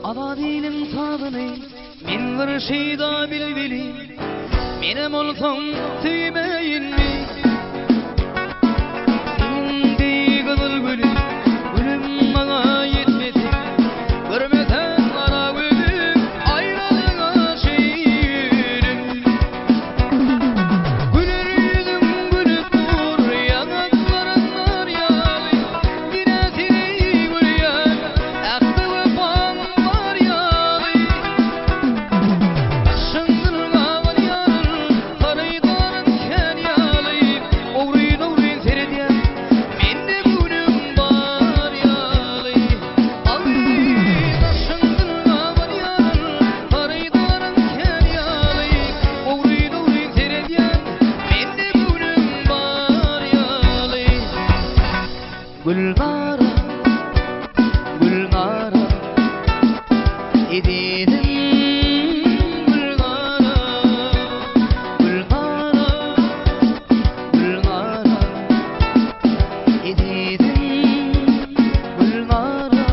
Abadining tabyny men bir şeýda bilbili, menem bolsaň tüýmeyinmi? Sendi gyzyl gülüm, gülüm maňa ýetmedi. Görmesen gara gözüm, aýralyga şeýirim. Güler ýüzüm gülüp dur, ýanaklarym marýaly. Ýine seni görýän, akly wefam marýaly. Şyňdyrgaman ýarym, tarydarym kän ýaly. Ogryn ogryn seredýän, mende gülüm bar ýaly. Şyňdyrgaman ýarym, tarydarym kän ýaly. Ogryn ogryn seredýän, mende gülüm bar ýaly. Gülbara, gülbara, ededim gülbara, gülbara, gülbara, ededim gülbara.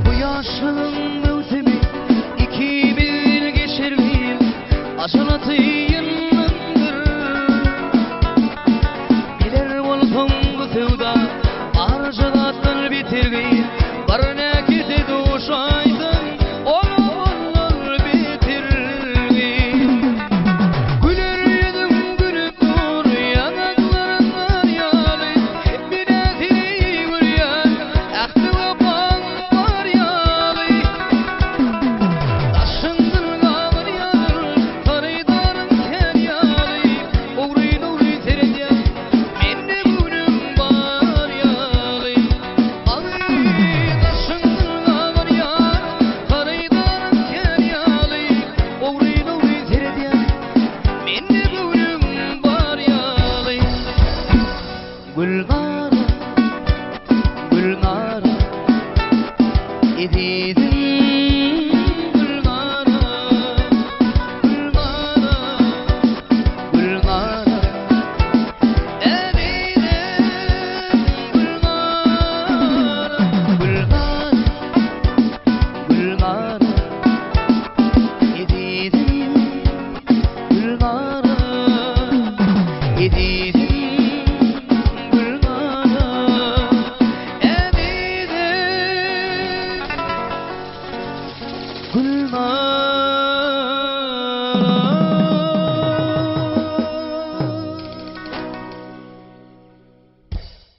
Bu yaşlığın mevsimi 2000 geçer yıl, aşılatıyımdır. Biler bolsaň bu sevda arşadatlar bitirgin, bir näkise duşaýdym, olur bitirgin. Güler ýüzüm gülüp dur, ýanaklarym marýaly. Mine seni görýän, akly wefam marýaly. Şyňdyrgaman ýarym, tarydarym kän ýaly. Ogryn ogryn seredýän, mende gülüm bar ýaly. Şyňdyrgaman ýarym, tarydarym kän ýaly. Ogryn ogryn seredýän, mende gülüm bar ýaly. Gülbara, gülbara, ededim